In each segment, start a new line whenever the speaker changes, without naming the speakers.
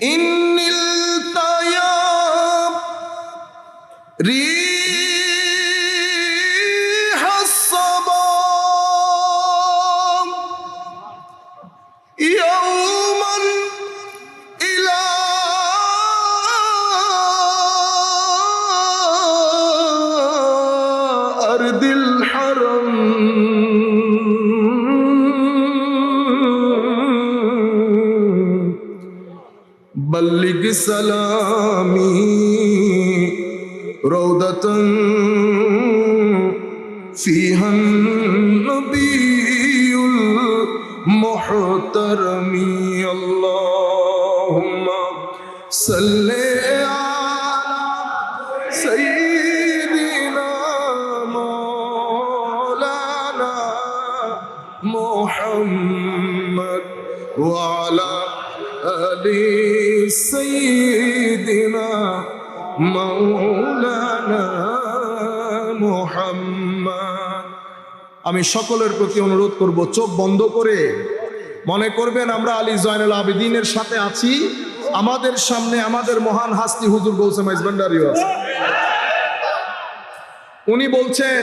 ইন্নিল তায়াব রিহাস সাবাম ইয়াওমান ইলা আরদিল হারাম बल्लिग सलामी रौदतन फीहन नबीयुल मुहतरमी अल्लाहुम्मा सल्ले अला सय्यिदिना मौलाना मुहम्मद व अला আলি সাইয়্যিদিনা মাওলানা মুহাম্মদ। আমি সকলের প্রতি অনুরোধ করব, চোখ বন্ধ করে মনে করবেন আমরা আলী জয়নুল আবেদিনের সাথে আছি। আমাদের সামনে আমাদের মহান হাস্তি হুজুর গৌসে মাইজ ভান্ডারী আছে। উনি বলছেন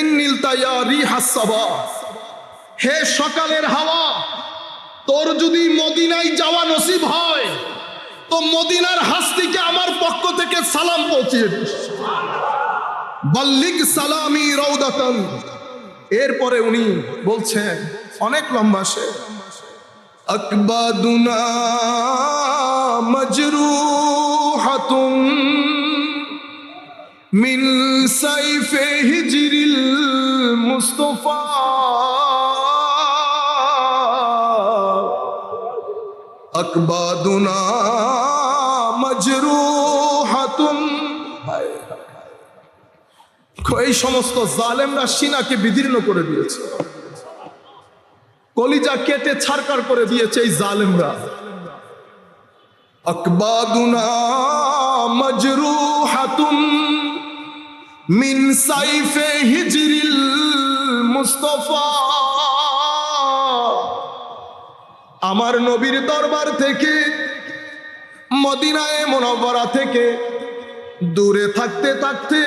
ইন্নিল তায়ারি হাসাবা, হে সকালের হাওয়া, তোর যদি মদিনায় যাওয়া নসিব হয় তো মদিনার হাস্তিকে আমার পক্ষ থেকে সালাম পৌঁছিয়ে দিস। বাল্লিগ সালামি রৌদাতান। এরপরে উনি বলছেন অনেক লম্বা সে, আকবাদুনা মাজরুহাতুন মিন সাইফে হিজরিল মুস্তাফা আকবাদুনা মাজরুহাতুন। এই সমস্ত জালেমরা সিনাকে বিদীর্ণ করে দিয়েছে, কলিজা কেটে ছারকার করে দিয়েছে এই জালেমরা। আকবাদুনা মাজরুহাতুন মিন সাইফে হিজরিল মুস্তাফা। আমার নবীর দরবার থেকে, মদিনায়ে মুনাওয়ারা থেকে দূরে থাকতে থাকতে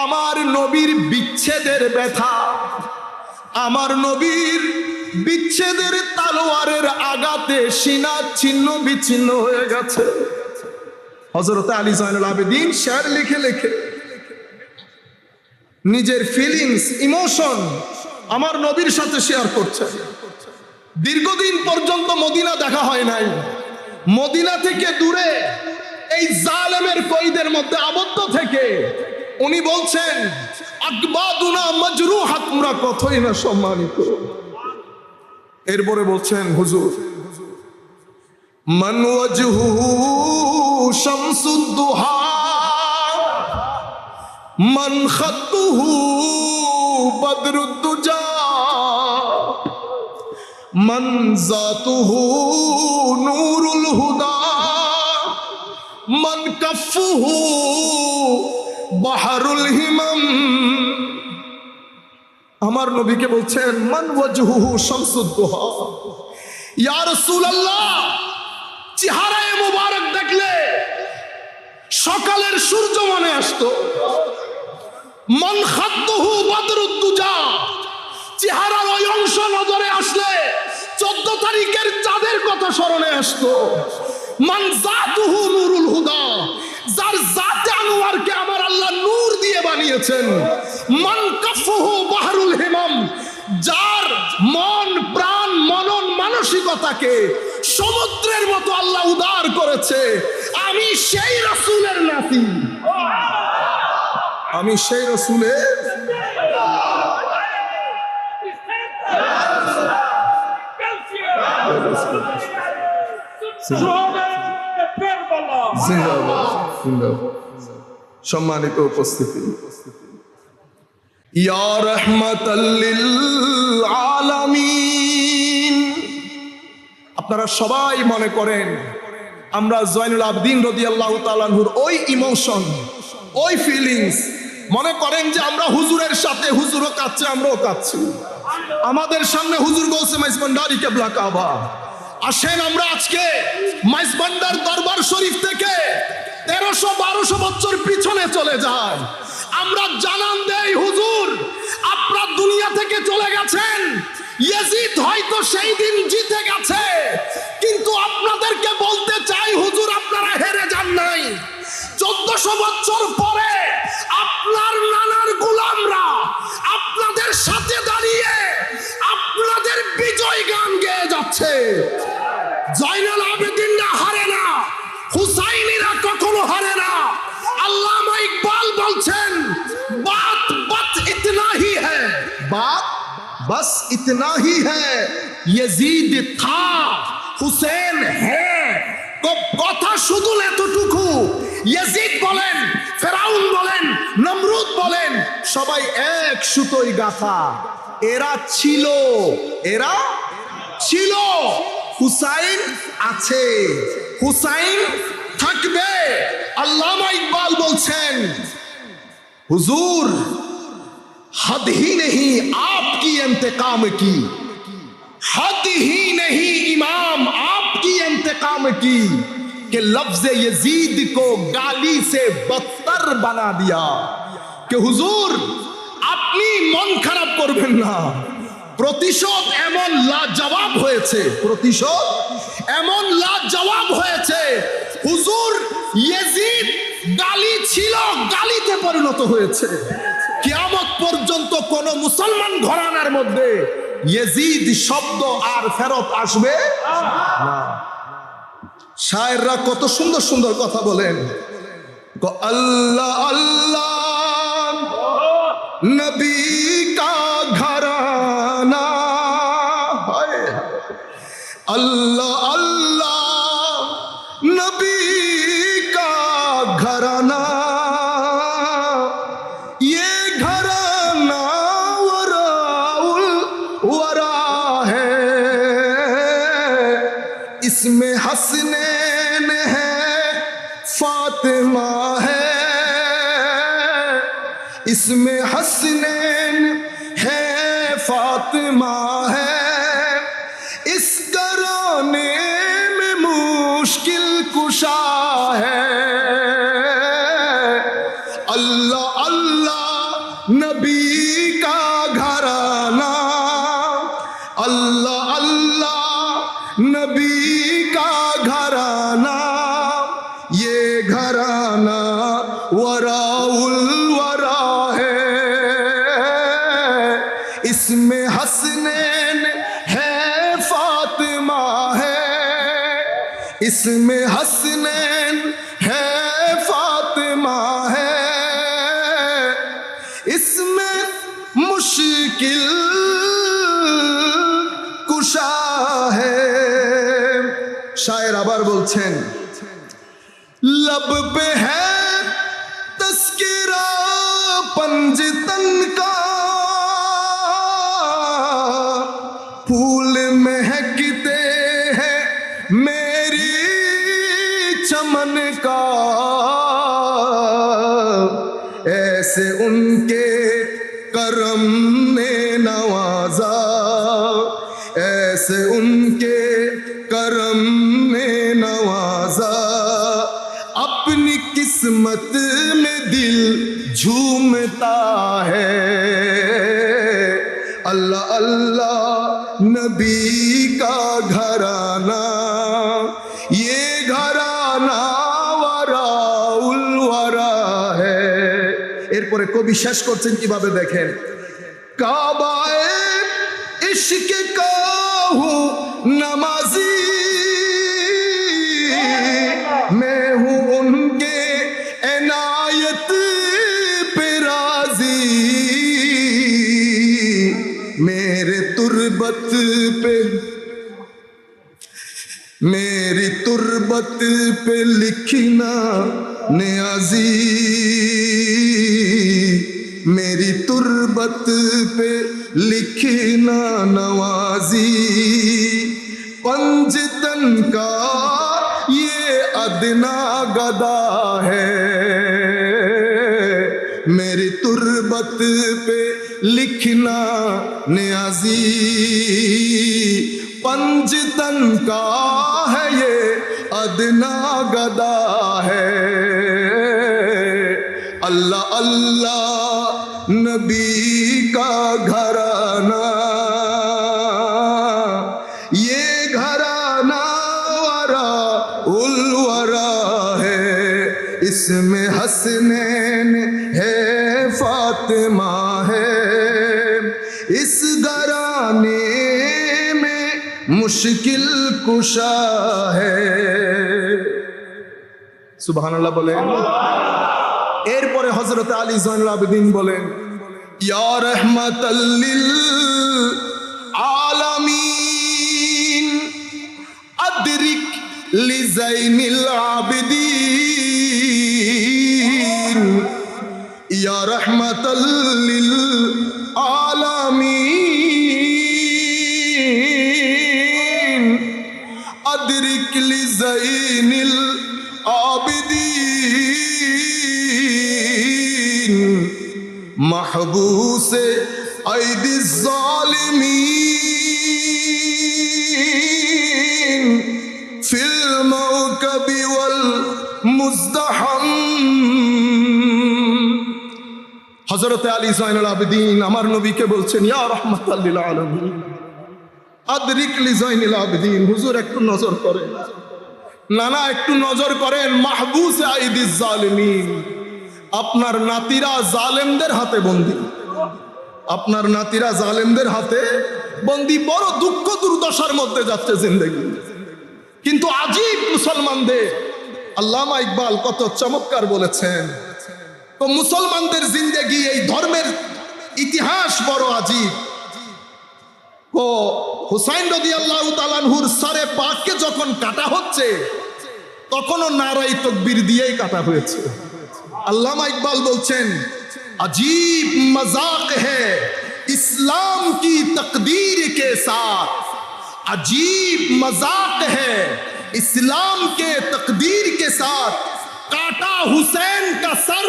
আমার নবীর বিচ্ছেদের ব্যথা, আমার নবীর বিচ্ছেদের তালোয়ারের আঘাতে সিনা ছিন্ন বিচ্ছিন্ন হয়ে গেছে। হযরত আলী জয়নুল আবেদিন শের লিখে লিখে নিজের ফিলিংস, ইমোশন আমার নবীর সাথে শেয়ার করছেন। দীর্ঘদিন পর্যন্ত মদিনা দেখা হয় নাই, মদিনা থেকে দূরে এই জালেমের কয়দের মধ্যে আবদ্ধ থেকে উনি বলছেন আকবাদুনা মাজরুহাত, আমরা কতই না সম্মানিত। এরপরে বলছেন হুজুর, মান ওয়াজহুহু শামসুদ দুহা মান খাতুহু বদরুদ দুজা মান জাতুহু নূরুল হুদা মান কাফুহু বাহরুল হিমাম। আমার নবীকে বলছেন মান ওয়াজহুহু শামসুদ দুহা, ইয়া রাসূলুল্লাহ চেহারায় মুবারক দেখলে সকালের সূর্য মনে আসতো। মান খাতুহু বদরুদ দুজা, চেহারার ওই অংশ নজরে আসলে 14 তারিখের চাঁদের কথা স্মরণে আসতো। মান জাতুহু নূরুল হুদা, যার জাতে আনোয়ারকে আমার আল্লাহ নূর দিয়ে বানিয়েছেন। মান কাফুহু বাহরুল হিমাম, যার মন প্রাণ মনন মানসিকতাকে সমুদ্রের মতো আল্লাহ উদার করেছে। আমি সেই রাসূলের নাতি, আমি সেই রাসূলের। সম্মানিত উপস্থিতি, ইয়া রাহমাতাল লিল আলামিন। আপনারা সবাই মনে করেন আমরা জয়নুল আবেদিন রাদিয়াল্লাহু তাআলা আনহুর ওই ইমোশন, ওই ফিলিংস মনে করেন যে আমরা হুজুরের সাথে, হুজুরও কাঁদছে আমরাও কাঁদছি। আমাদের সামনে হুজুর গৌসে মাইজ ভান্ডারী কেবলা কাবা, আসেন আমরা আজকে মাইজবান্ডার দরবার শরীফ থেকে 1300-1200 বছর পিছনে চলে যায়। আমরা জানান দেই হুজুর আপনারা দুনিয়া থেকে চলে গেছেন, ইয়াজিদ হয়তো সেই দিন জিতে গেছে, কিন্তু আপনাদেরকে বলতে চাই হুজুর আপনারা হেরে যান নাই। 1400 বছর পরে আপনার নানার গোলামরা আপনাদের সাথে দাঁড়িয়ে আপনাদের বিজয় গান গেয়ে যাচ্ছে। জয়নাল আবেদিনরা হারে না, হুসাইনিরা কখনো হারে না। আল্লামা ইকবাল বলছেন বাত বাত ইতনা হি হ্যায়, বাত बस इतना ही है, यजीद था হুসেন হ্যাঁ। কথা শুধু এতটুকু, ইয়াজিদ বলেন, ফেরাউন বলেন, নমরুদ বলেন, সবাই এক সুতোয় গাঁথা। এরা ছিল, এরা ছিল, হুসাইন আছে, হুসাইন থাকবে। আল্লামা ইকবাল বলছেন হুজুর हद ही नहीं आपकी इंतकाम की, हद ही नहीं इमाम आपकी इंतकाम की कि लफ्ज यजीद को गाली से बदतर बना दिया। कि হুজুর আপনি মন খারাপ করবেন না, প্রতিশোধ এমন লাজবাব হয়েছে, প্রতিশোধ এমন লাজবাব হয়েছে হুজুর ইয়াজিদ গালি ছিল গালিতে পরিণত হয়েছে। কিয়ামত পর্যন্ত কোন মুসলমান ঘরানার মধ্যে ইয়াজিদ শব্দ আর ফেরত আসবে না। শায়েররা কত সুন্দর সুন্দর কথা বলেন, আল্লাহ আল্লাহ নবী কা ঘরানা, আল্লাহ আল্লাহ নবী কা ঘরানা, इसमें हसनैन है फातिमा है, इसमें हसनैन है फातिमा है, इस घराने में मुश्किल कुशा है। अल्लाह अल्लाह नबी का घराना, अल्लाह अल्लाह नबी का घराना, ये घराना वराउल वरा है, इसमें हसनैन है फातिमा है, इसमें हसनैन है फातिमा है, इसमें मुश्किल कुशा है। शायर आबार बोलছেন लब पे है तस्किरा पंजतन का, फूल महकते हैं मेरी चमन का, ऐसे उनके करम ने नवाजा, ऐसे उनके करम ने नवाजा, अपनी किस्मत में दिल झूमता है। अल्लाह अल्लाह नबी का घराना, ये घराना वराउल वरा है। এরপরে কবি শেষ করছেন কিভাবে দেখেন, কাবায়ে इश्क का हूँ नमाजी, मैं हूँ उनके इनायत पे राजी, मेरे तुरबत पे, मेरी तुरबत पे लिखना नियाजी, मेरी तुरबत पे लिखना नवाजी, पंजतन का ये अदना गदा है, मेरी तुरबत पे लिखना नियाजी, पंजतन का है ये अदना गदा है। अल्लाह अल्लाह नबी का घराना, ये घराना वरा उल वरा है। इसमें हसनैन है फातिमा है, इस घराने में मुश्किल कुशा है। सुबहानाल्लाह बोलें। एरपरे हजरत आली ज़ैनुल आबिदीन बोलें, या रहमतल लिल आलमीन अदरिक लि ज़ैनिल आबिदीन, या रहमतल लिल आलमीन अदरिक लि ज़ैनिल आबिदीन, महबूस ऐदी ज़ालिमीन फिल मौकबी वल मुज़दहम। हजरत आली ज़ैनुल आबिदीन আমার নবীকে বলছেন, ইয়া রাহমাতাল লিল আলামিন আদরিক লি ज़ैनिल आबिदीन। হুজুর একটু নজর করেন, নানা একটু নজর করেন, মাহবুস আইদিজ জালিমিন, আপনার নাতিরা জালেমদের হাতে বন্দী, আপনার নাতিরা জালেমদের হাতে বন্দী। বড় দুঃখ দুর্দশার মধ্যে যাচ্ছে জিন্দেগি। কিন্তু আজীব মুসলমানদের, আল্লামা ইকবাল কত চমৎকার বলেছেন, তো মুসলমানদের জিন্দেগি, এই ধর্মের ইতিহাস বড় আজীব। ও হুসাইন রাদিয়াল্লাহু তাআলা আনহুর সারে পাককে যখন কাটা হচ্ছে তখনও নারাই তাকবীর দিয়েই কাটা হয়েছে। আল্লামা ইকবাল বলছেন, अजीब मजाक है इस्लाम की तकदीर के साथ, अजीब मजाक है इस्लाम के तकदीर के साथ, काटा हुसैन का सर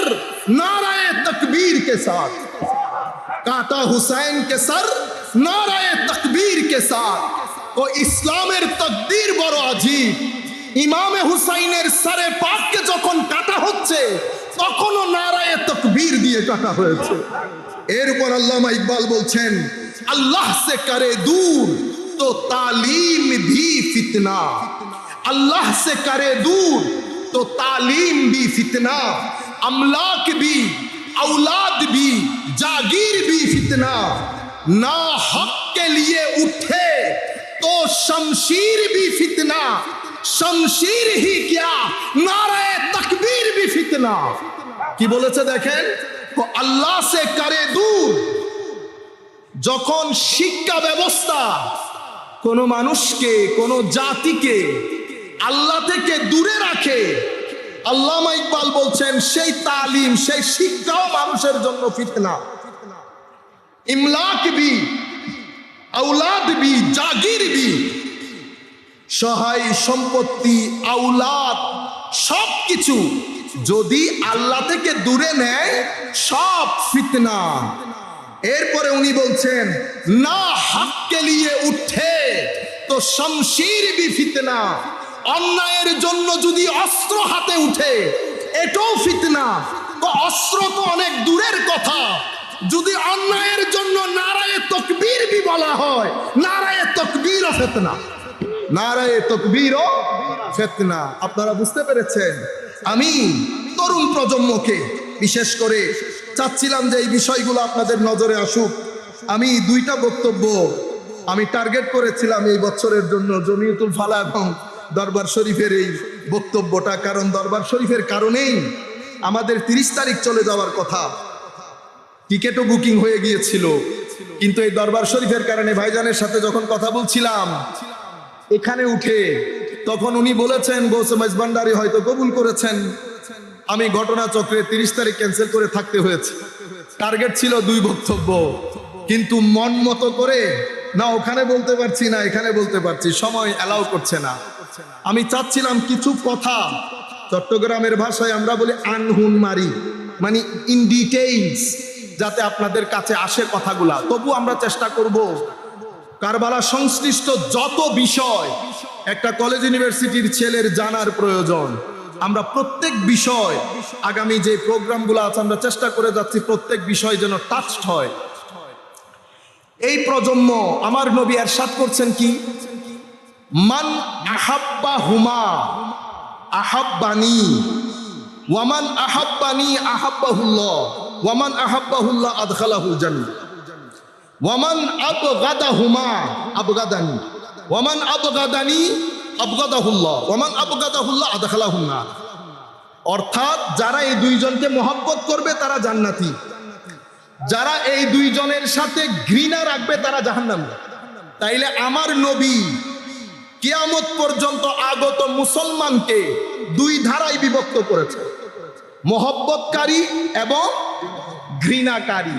नाराए तकबीर के साथ, काटा हुसैन के सर नाराए तकबीर के साथ। तो इस्लामेर तकदीर बड़ो अजीब। ইমামে হুসাইনের সারে পাককে যখন কাটা হচ্ছে তখনও নারায়ে তাকবীর দিয়ে কাটা হয়েছে। এরপর আল্লামা ইকবাল বলছেন, আল্লাহ সে করে দূর তো তালিম ভি ফিতনা, আল্লাহ সে করে দূর তো তালিম ভি ফিতনা, আমলাক ভি औलाद भी जागीर भी फितना, ना हक के लिए उठे तो शमशीर भी फितना, शमशीर ही क्या नारे तकबीर भी फितना। কি বলেছে দেখেন, তো আল্লাহ সে করে দূর। যখন শিক্ষা ব্যবস্থা কোন মানুষকে কোন জাতিকে আল্লাহ থেকে দূরে রাখে, আল্লামা ইকবাল বলছেন সেই তালিম সেই শিক্ষাও মানুষের জন্য ফিতনা। ইমলাক বি औलाद বি জাগির বি, সহায় সম্পত্তি औलाद সবকিছু যদি আল্লাহ থেকে দূরে নেয় সব ফিতনা। এরপরে উনি বলছেন, না হক কে লিয়ে উঠে তো শমশীর বি ফিতনা, অন্যায়ের জন্য যদি অস্ত্র হাতে উঠে এটাও ফিতনা। তো অস্ত্র তো অনেক দূরের কথা, যদি অন্যায়ের জন্য নারায়ে তাকবীর বি বলা হয়, নারায়ে তাকবীরও ফিতনা, নারায়ে তাকবীরও ফিতনা। আপনারা বুঝতে পেরেছেন? আমি তরুণ প্রজন্মকে বিশেষ করে চাচ্ছিলাম যে এই বিষয়গুলো আপনাদের নজরে আসুক। আমি দুইটা বক্তব্য আমি টার্গেট করেছিলাম এই বছরের জন্য, জমিয়তুল ফালাহ এবং দরবার শরীফের এই বক্তব্যটা। কারণ দরবার শরীফের কারণেই আমাদের 30 তারিখ চলে যাওয়ার কথা, টিকেটও বুকিং হয়ে গিয়েছিল। কিন্তু এই দরবার শরীফের কারণে ভাইজানের সাথে যখন কথা বলছিলাম এখানে উঠে, তখন উনি বলেছেন গৌসে মেজবান্ডারি হয়তো কবুল করেছেন। আমি ঘটনাচক্রে 30 তারিখ ক্যান্সেল করে থাকতে হয়েছে। টার্গেট ছিল 2 বক্তব্য, কিন্তু মন মতো করে না ওখানে বলতে পারছি না এখানে বলতে পারছি, সময় অ্যালাউ করছে না। আমি চাচ্ছিলাম কিছু কথা, চট্টগ্রামের ভাষায় আমরা বলি আনহুন মারি, মানে ইন ডিটেইলস, যাতে আপনাদের কাছে আসে কথাগুলা। তবু আমরা চেষ্টা করব কারবালা সংশ্লিষ্ট যত বিষয় একটা কলেজ ইউনিভার্সিটির ছেলের জানার প্রয়োজন, আমরা প্রত্যেক বিষয় আগামী যে প্রোগ্রামগুলো আছে আমরা চেষ্টা করে যাচ্ছি প্রত্যেক বিষয় যেন টাচড হয়। এই প্রজন্ম আমার নবী ইরশাদ করছেন কি, মান আহাব্বা হুমা আহাব্বানি ওয়ামান আহাব্বানি আহাব্বাহুল্লাহ ওয়ামান আহাব্বাহুল্লাহ আদখালাহুল জান্নাহ ওয়ামান আবগাদাহুমা আবগাদানি ওয়ামান আবগাদানি আবগাদাহুল্লাহ ওয়ামান আবগাদাহুল্লাহ আদখালাহুন নার। অর্থাৎ যারা এই দুইজনকে মহব্বত করবে তারা জান্নাতি, যারা এই দুইজনের সাথে ঘৃণা রাখবে তারা জাহান্নামী। তাইলে আমার নবী কিয়ামত পর্যন্ত আগত মুসলমানকে দুই ধারায় বিভক্ত করেছে, মহব্বতকারী এবং ঘৃণাকারী।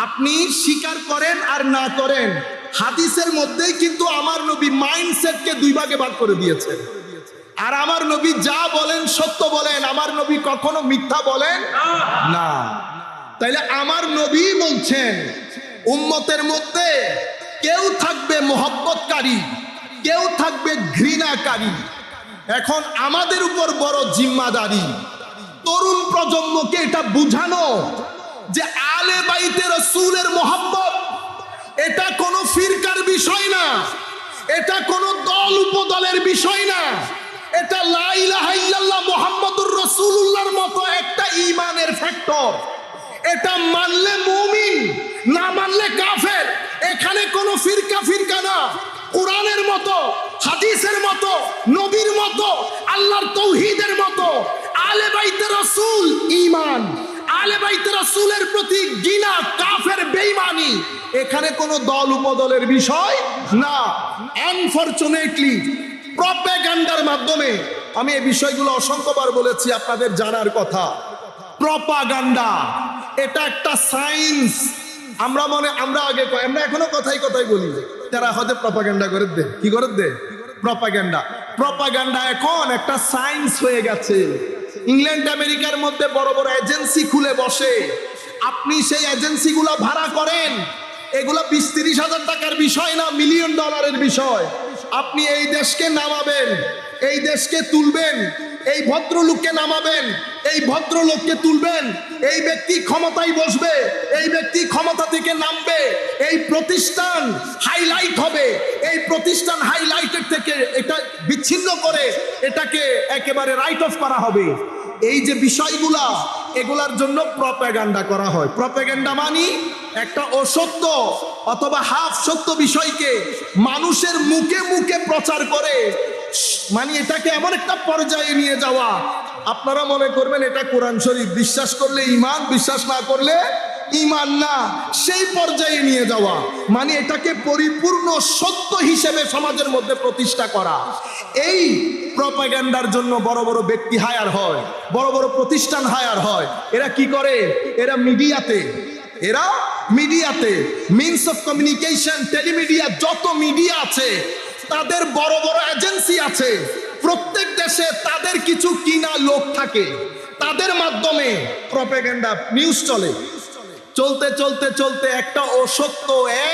আপনি স্বীকার করেন আর না করেন, হাদিসের মধ্যেই কিন্তু আমার নবী মাইন্ডসেটকে দুই ভাগে ভাগ করে দিয়েছেন। আর আমার নবী যা বলেন সত্য বলেন, আমার নবী কখনো মিথ্যা বলেন না। তাইলে আমার নবী বলছেন উম্মতের মধ্যে কেউ থাকবে মহব্বতকারী, কেউ থাকবে ঘৃণাকারী। এখন আমাদের উপর বড় জিম্মাদারি তরুণ প্রজন্মকে এটা বুঝানো যে আলে বাইতে রাসূলের মহব্বত এটা কোনো ফিরকার বিষয় না, এটা কোনো দল উপদলের বিষয় না, এটা লা ইলাহা ইল্লাল্লাহ মুহাম্মাদুর রাসূলুল্লাহর মতো একটা ঈমানের ফ্যাক্টর। এটা মানলে মুমিন, না মানলে কাফের। এখানে কোনো ফিরকা না, কোরআনের মতো, হাদিসের মতো, নবীর মতো, আল্লাহর তাওহীদের মতো আলে বাইতে রাসূল ঈমান, আলে বাইতে রাসূলের প্রতি ঘৃণা, কাফের বেঈমানি, এখানে কোনো দল উপদলের বিষয় না। আনফরচুনেটলি প্রপাগান্ডার মাধ্যমে, আমি এই বিষয়গুলো অসংখ্যবার বলেছি আপনাদের জানার কথা, প্রপাগান্ডা এটা একটা সায়েন্স। আমরা এখনো কথাই বলি তারা হয়তো প্রপাগান্ডা করে দে, কি করে দে প্রপাগান্ডা এখন একটা সায়েন্স হয়ে গেছে। ইংল্যান্ড আমেরিকার মধ্যে বড় বড় এজেন্সি খুলে বসে, আপনি সেই এজেন্সিগুলো ভাড়া করেন, এগুলো 20-30 হাজার টাকার বিষয় না, মিলিয়ন ডলারের বিষয়। আপনি এই দেশকে নামাবেন, এই দেশকে তুলবেন, এই ভদ্রলোককে নামাবেন, এই ভদ্রলোককে তুলবেন, এই ব্যক্তি ক্ষমতায় বসবে, এই ব্যক্তি ক্ষমতা থেকে নামবে, এই প্রতিষ্ঠান হাইলাইট হবে, এই প্রতিষ্ঠান হাইলাইটের থেকে এটা বিচ্ছিন্ন করে এটাকে একেবারে রাইট অফ করা হবে। এই যে বিষয়গুলা, এগুলার জন্য প্রপাগান্ডা করা হয়। প্রপাগান্ডা মানে একটা অসত্য অথবা হাফ সত্য বিষয়কে মানুষের মুখে মুখে প্রচার করে, মানে এটাকে এমন একটা পর্যায়ে নিয়ে যাওয়া, আপনারা মনে করবেন এটা কোরআন শরীফ, বিশ্বাস করলে ঈমান, বিশ্বাস না করলে ঈমান না, সেই পর্যায়ে নিয়ে যাওয়া, মানে এটাকে পরিপূর্ণ সত্য হিসেবে সমাজের মধ্যে প্রতিষ্ঠা করা। এই প্রপাগান্ডার জন্য বড় বড় ব্যক্তি হায়ার হয়, বড় বড় প্রতিষ্ঠান হায়ার হয়। এরা কি করে? এরা মিডিয়াতে মিনস অফ কমিউনিকেশন, টেলিমিডিয়া, যত মিডিয়া আছে তাদের বড় বড় এজেন্সি আছে। প্রত্যেক দেশে তাদের কিছু কিনা লোক থাকে, তাদের মাধ্যমে প্রপাগান্ডা নিউজ চলে। চলতে একটা অসত্য,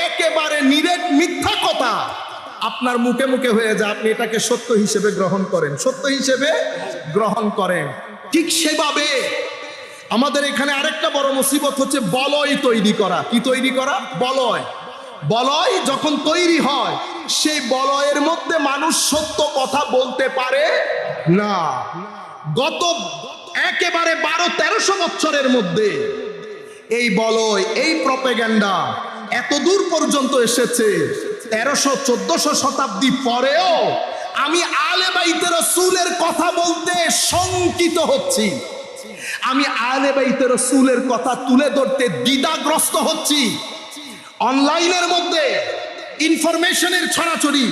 একেবারে নিরেট মিথ্যা কথা আপনার মুখে মুখে হয়ে যায়, আপনি এটাকে সত্য হিসেবে গ্রহণ করেন। ঠিক সেভাবে আমাদের এখানে আরেকটা বড় মুসিবত হচ্ছে বলয় তৈরি করা। কি তৈরি করা? বলয় যখন তৈরি হয়, সেই বলয়ের মধ্যে মানুষ সত্য কথা বলতে পারে না। গত একেবারে 1200-1300 বছরের মধ্যে এই বলয়, এই প্রপাগান্ডা এত দূর পর্যন্ত এসেছে। 1300-1400 শতাব্দী পরেও আমি আলে বাইতে রাসূলের কথা বলতে শঙ্কিত হচ্ছি, আমি আলে বাইতে রাসূলের কথা তুলে ধরতে দ্বিধাগ্রস্ত হচ্ছি। অনলাইনের মধ্যে ইনফরমেশনের ছড়াছড়ি,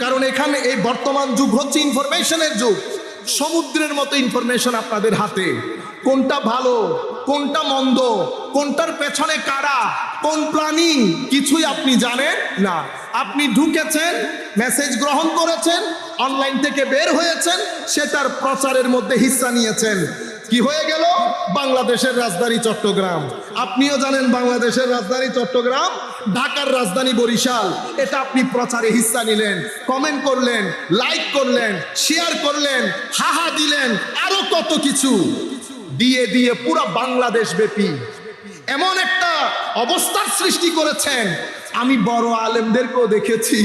কারণ এখানে এই বর্তমান যুগ হচ্ছে ইনফরমেশনের যুগ। সমুদ্রের মতো ইনফরমেশন আপনাদের হাতে, কোনটা ভালো কোনটা মন্দ, কোনটার পেছনে কারা, কোন প্ল্যানিং, কিছুই আপনি জানেন না। আপনি ঢুকেছেন, মেসেজ গ্রহণ করেছেন, অনলাইন থেকে বের হয়েছেন, সেটার প্রচারের মধ্যে হিস্সা নিয়েছেন। কি হয়ে গেল? বাংলাদেশের রাজধানী চট্টগ্রাম। আপনিও জানেন বাংলাদেশের রাজধানী চট্টগ্রাম, ঢাকার রাজধানী বরিশাল। এটা আপনি প্রচারে হিস্সা নিলেন, কমেন্ট করলেন, লাইক করলেন, শেয়ার করলেন, হাহা দিলেন, আরো কত কিছু দিয়ে দিয়ে পুরো বাংলাদেশ ব্যাপী এমন একটা অবস্থার সৃষ্টি করেছেন। আমি বড় আলেমদেরকেও দেখেছি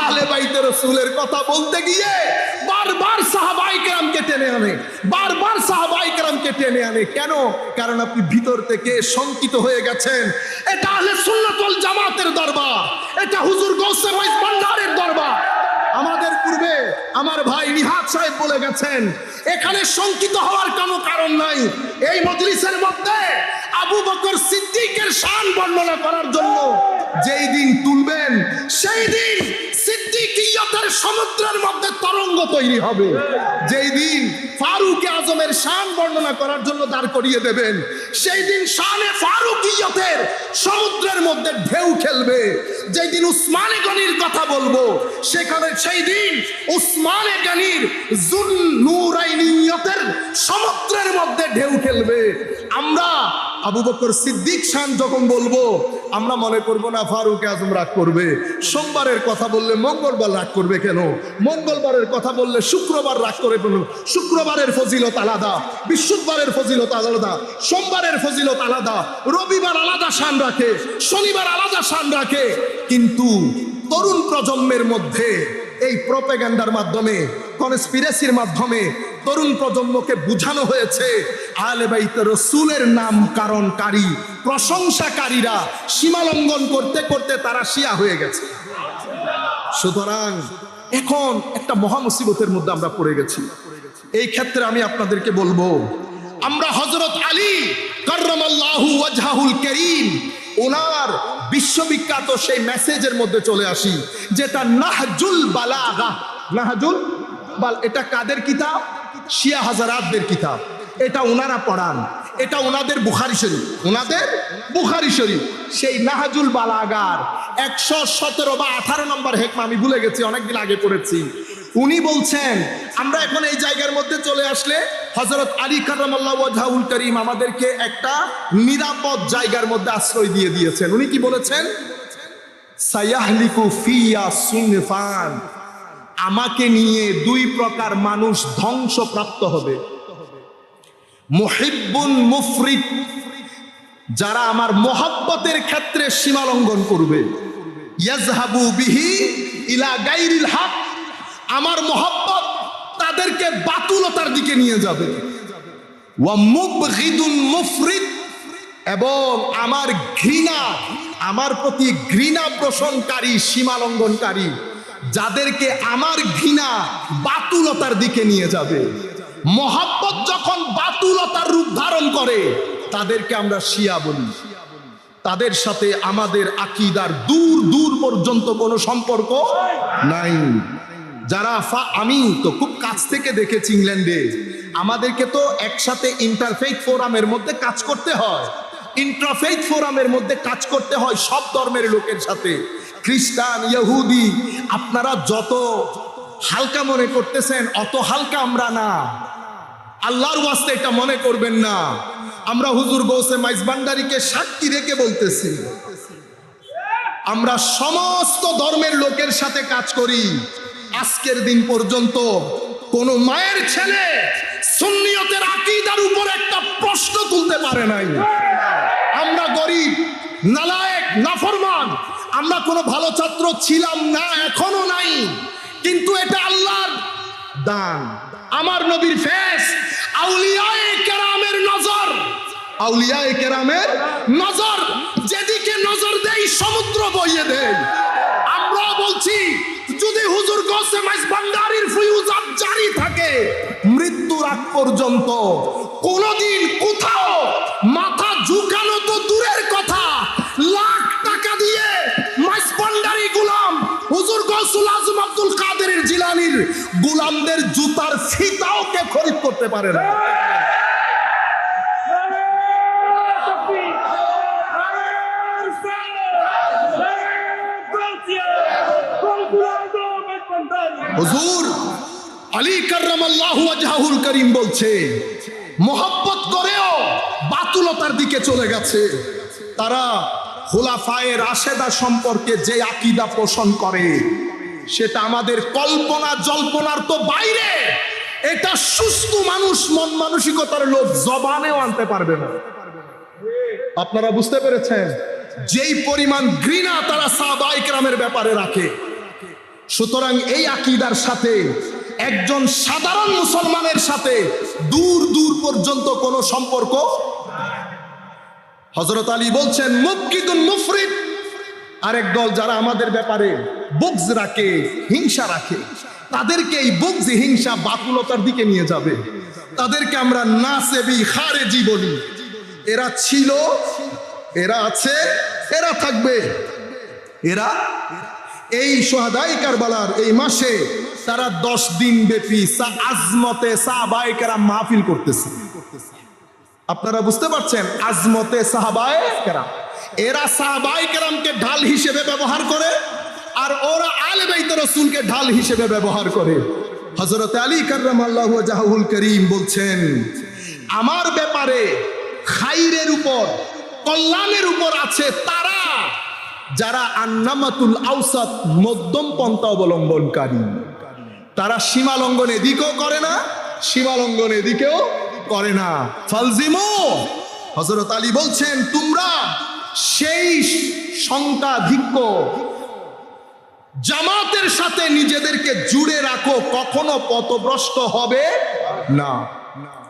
আহলে বাইতে রাসূলের কথা বলতে গিয়ে বারবার সাহাবায়ে কেরামকে টেনে আনে, বারবার সাহাবায়ে কেরামকে টেনে আনে। কেন? কারণ আপনি ভিতর থেকে শঙ্কিত হয়ে গেছেন এটা আহলে সুন্নাত ওয়াল জামাতের দরবার, এটা হুজুর গৌসে মঈজ ভান্ডারের দরবার। আমাদের পূর্বে আমার ভাই নিহাত সাহেব বলে গেছেন এখানে শঙ্কিত হওয়ার কোনো কারণ নাই। এই মজলিসের মধ্যে আবু বকর সিদ্দিকের শান বর্ণনা করার জন্য যেই দিন তুলবেন সেই দিন সিদ্দিকিয়তের সমুদ্রের মধ্যে তরঙ্গ তৈরি হবে। যেই দিন ফারুক আজমের শান বর্ণনা করার জন্য দাঁড় করিয়ে দেবেন সেই দিন শানে ফারুকিয়তের সমুদ্রের মধ্যে ঢেউ খেলবে। যেই দিন উসমানে গনির কথা বলবো সেখানে সেই দিন উসমানে গনির যুন-নূরাইনিয়তের সমুদ্রের মধ্যে ঢেউ খেলবে। আমরা আবু বকর সিদ্দিক শান যখন বলবো আমরা মনে করব না ফারুক আজম রাগ করবে। সোমবারের কথা বললে মঙ্গলবার রাগ করবে কেন? মঙ্গলবারের কথা বললে শুক্রবার রাগ করে কেন? শুক্রবারের ফজিলত আলাদা, বৃহস্পতিবারের ফজিলত আলাদা, সোমবারের ফজিলত আলাদা, রবিবার আলাদা শান রাখে, শনিবার আলাদা শান রাখে। কিন্তু তরুণ প্রজন্মের মধ্যে এই প্রপাগান্ডার মাধ্যমে, কনস্পিরেসির মাধ্যমে তরুণ প্রজন্মকে বুঝানো হয়েছে আহলে বাইতে রাসূলের নামকরণকারী প্রশংসাকারীরা সীমালঙ্ঘন করতে করতে তারা শিয়া হয়ে গেছে। সুতরাং এখন একটা মহা মুসিবতের মধ্যে আমরা পড়ে গেছি। এই ক্ষেত্রে আমি আপনাদেরকে বলবো আমরা হযরত আলী কাররামাল্লাহু ওয়াজহাহুল কারীম ওনার বিশ্ববিখ্যাত সেই মেসেজের মধ্যে চলে আসি যেটা নাহজুল বালাগা। নাহজুল এটা কাদের কিতাব? শিয়া হাজারাতদের কিতাব। এটা ওনারা পড়ান, এটা ওনাদের বুখারী শরীফ, ওনাদের বুখারী শরীফ। সেই নাহজুল বালাগার 117 বা 18 নম্বর হেকমা, আমি ভুলে গেছি, অনেকদিন আগে পড়েছি। উনি বলছেন আমরা এখন এই জায়গার মধ্যে চলে আসলে হযরত আলী কাররামাল্লাহু ওয়াজহাহুল কারীম আমাদেরকে একটা নিরাপদ জায়গার মধ্যে আশ্রয় দিয়ে দিয়েছেন। উনি কি বলেছেন? সায়াহলিকু ফিয়া সুনফান, আমাকে নিয়ে দুই প্রকার মানুষ ধ্বংসপ্রাপ্ত হবে। মুহিব্বুন মুফরিদ, যারা আমার মহব্বতের ক্ষেত্রে সীমা লঙ্ঘন করবে। ইয়াজহাবু বিহি ইলা গায়রিল হক, আমার মহব্বত তাদেরকে বাতুলতার দিকে নিয়ে যাবে। ওয়া মুবগিদুন মুফরিদ, এবং আমার ঘৃণা, আমার প্রতি ঘৃণা পোষণকারী সীমা লঙ্ঘনকারী, যাদেরকে আমার ঘৃণা বাতুলতার দিকে নিয়ে যাবে। মহব্বত যখন বাতুলতার রূপ ধারণ করে তাদেরকে আমরা শিয়া বলি। তাদের সাথে আমাদের আকীদার দূর দূর পর্যন্ত কোনো সম্পর্ক নাই। যারা আমি তো খুব কাছ থেকে দেখেছি ইংল্যান্ডে, আমাদেরকে তো একসাথে ইন্টারফেইথ ফোরামের মধ্যে কাজ করতে হয়, ইন্টারফেইথ ফোরামের মধ্যে কাজ করতে হয় সব ধর্মের লোকের সাথে। খ্রিস্টান, ইহুদি, আপনারা যত হালকা মনে করতেছেন অত হালকা আমরা না। আল্লাহর ওয়াস্তে এটা মনে করবেন না। আমরা হুজুর গৌসে মাইজ ভান্ডারীকে সাক্ষী রেখে বলতেছি, আমরা সমস্ত ধর্মের লোকের সাথে কাজ করি। আজকের দিন পর্যন্ত কোন মায়ের ছেলে সুন্নিয়তের আকীদার উপর একটা প্রশ্ন তুলতে পারে নাই। আমরা গরিব, নালায়েক, নাফরমান, আমরা কোনো ভালো ছাত্র ছিলাম না, এখনো নাই, কিন্তু এটা আল্লাহর দান। আমার নবীর ফেস, আউলিয়ায়ে কেরামের নজর, আউলিয়ায়ে কেরামের নজর, যেদিকে নজর দেই সমুদ্র বইয়ে দেয়। আমরা বলছি যদি হুজুর গৌসে মাইজ ভান্ডারীর ফয়ুজাত জারি থাকে মৃত্যুর আগ পর্যন্ত, কোনদিন কোথাও মাথা ঝুঁকানো তো দূরের কথা, লাখ টাকা দিয়ে মাইজ ভান্ডারী গোলাম হুজুর গৌসুল আজম আব্দুল কাদের জিলানীর গোলামদের জুতার ফিতাও কে খরিদ করতে পারে না। হুজুর আলী কাররামাল্লাহু ওয়াজহাহুল কারীম বলছে মোহাব্বত করেও বাতুলতার দিকে চলে গেছে। তারা খুলাফায়ে রাশেদা সম্পর্কে যে আকীদা পোষণ করে সেটা আমাদের কল্পনা জল্পনার তো বাইরে। এটা সুস্থ মানুষ, মন মানসিকতার লোক জবানেও আনতে পারবে না। আপনারা বুঝতে পেরেছেন যেই পরিমাণ ঘৃণা তারা সাহাবায়ে কেরামের ব্যাপারে রাখে। সুতরাং এই আকীদার সাথে একজন সাধারণ মুসলমানের সাথে দূর দূর পর্যন্ত কোনো সম্পর্ক। হযরত আলী বলছেন মুবকিদুন মুফরিদ, আরেক দল যারা আমাদের ব্যাপারে বুগজ রাখে, হিংসা রাখে, তাদেরকে এই বুগজ হিংসা বাতুলতার দিকে নিয়ে যাবে। তাদেরকে আমরা নাসেবি খারেজি বলি। এরা ছিল, এরা আছে, এরা থাকবে। এরা এই শুহাদায়ে কারবালার এই মাসে তারা 10 দিন ব্যাপী আজমতে সাহাবায়ে কেরাম মাহফিল করতেছে। আপনারা বুঝতে পারছেন আজমতে সাহাবায়ে কেরাম। এরা সাহাবায়ে কেরামকে ঢাল হিসেবে ব্যবহার করে, আর ওরা আলে বাইত রাসূলকে ঢাল হিসেবে ব্যবহার করে। হযরত আলী কাররামাল্লাহু ওয়াজহুল করিম বলছেন, আমার ব্যাপারে খাইরের উপর, কল্যাণের উপর আছে তারা যারা আন্নামাতুল আওসাত, মধ্যম পন্থা অবলম্বনকারী। তারা সীমা লঙ্ঘন এদিকেও করে না, সীমা লঙ্ঘন এদিকেও করে না। ফালজিমু, হযরত আলী বলছেন তোমরা সেই সংখ্যাধিক্য জামাতের সাথে নিজেদেরকে জুড়ে রাখো, কখনো পথভ্রষ্ট হবে না।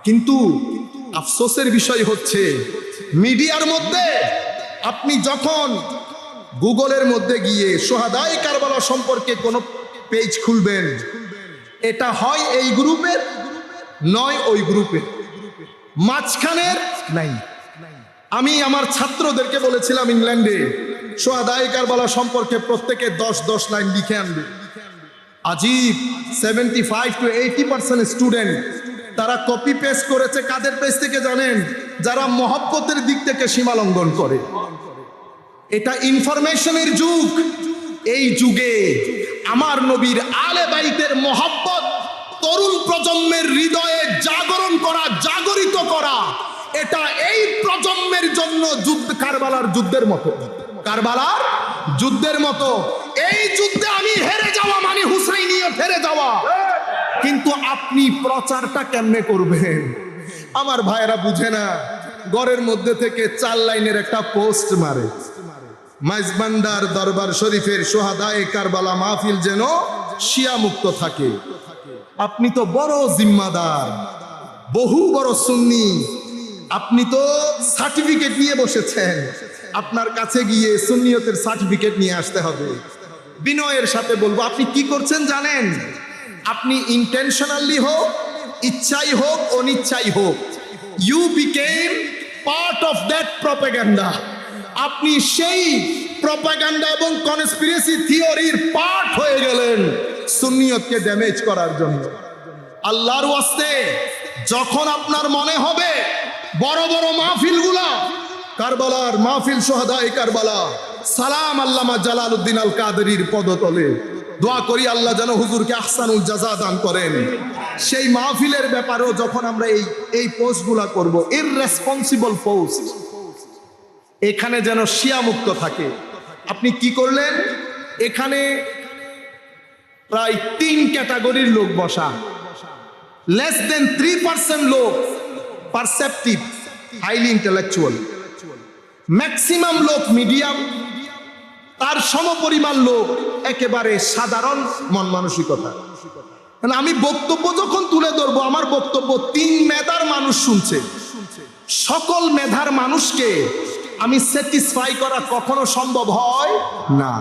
কিন্তু আফসোসের বিষয় হচ্ছে মিডিয়ার মধ্যে আপনি যখন গুগলের মধ্যে গিয়ে শুহাদায়ে কারবালা সম্পর্কে কোনো পেজ খুলবেন, এটা হয় এই গ্রুপের, নয় ওই গ্রুপের, মাঝখানের নাই। আমি আমার ছাত্রদেরকে বলেছিলাম ইংল্যান্ডে শুহাদায়ে কারবালা সম্পর্কে প্রত্যেকে 10 লাইন লিখে আনবে। আজীব 75 to 80% স্টুডেন্ট তারা কপি পেস্ট করেছে। কাদের পেজ থেকে জানেন? যারা মহব্বতের দিক থেকে সীমা লঙ্ঘন করে। এটা ইনফরমেশনের যুগ। এই যুগে আমার নবীর আলে বাইতের মহব্বত তরুণ প্রজন্মের হৃদয়ে জাগরণ করা, জাগরিত করা, এটা এই প্রজন্মের জন্য যুদ্ধ, কারবালার যুদ্ধের মতো, কারবালার যুদ্ধের মতো। এই যুদ্ধে আমি হেরে যাওয়া মানে হুসাইনিয়ত হেরে যাওয়া। কিন্তু আপনি প্রচারটা কেমনে করবেন? আমার ভাইয়েরা বুঝে না। ঘরের মধ্যে থেকে 4 লাইনের একটা পোস্ট মারে, মাইজবান্ডার দরবার শরীফের শুহাদায়ে কারবালা মাহফিল যেন শিয়া মুক্ত থাকে। আপনি তো বড় জিম্মাদার, বহু বড় সুন্নি, আপনি তো সার্টিফিকেট নিয়ে বসেছেন। আপনার কাছে গিয়ে সুন্নিয়তের সার্টিফিকেট নিয়ে আসতে হবে। বিনয়ের সাথে বলবো, আপনি কি করছেন জানেন? আপনি ইন্টেনশনালি হোক, ইচ্ছাই হোক, অনিচ্ছাই হোক, you became part of that propaganda. আপনি সেই প্রপাগান্ডা এবং কনস্পিরেসি থিওরির পার্ট হয়ে গেলেন সুন্নিয়তকে ড্যামেজ করার জন্য। আল্লাহর ওয়াস্তে যখন আপনার মনে হবে বড় বড় মাহফিলগুলা, কারবালার মাহফিল, শুহাদায়ে কারবালা, সালাম আল্লামা জালালউদ্দিন আল কাদেরীর পদতলে, দোয়া করি আল্লাহ যেন হুজুরকে আহসানুল জাযা দান করেন। সেই মাহফিলের ব্যাপারেও যখন আমরা এই পোস্টগুলা করব, ইররেসপন্সিবল পোস্ট, এখানে যেন শিয়া মুক্ত থাকে। আপনি কি করলেন? এখানে প্রায় 3 ক্যাটাগরির লোক বসা, লেস দেন 3% লোক পারসেপটিভ, হাইলি ইন্টেলেকচুয়াল, ম্যাক্সিমাম লোক মিডিয়াম, তার সমপরিমাণ লোক একেবারে সাধারণ মন মানসিকতা। আমি বক্তব্য যখন তুলে ধরবো, আমার বক্তব্য 3 মেধার মানুষ শুনছে। সকল মেধার মানুষকে আমি স্যাটিসফাই করা কখনো সম্ভব হয় না।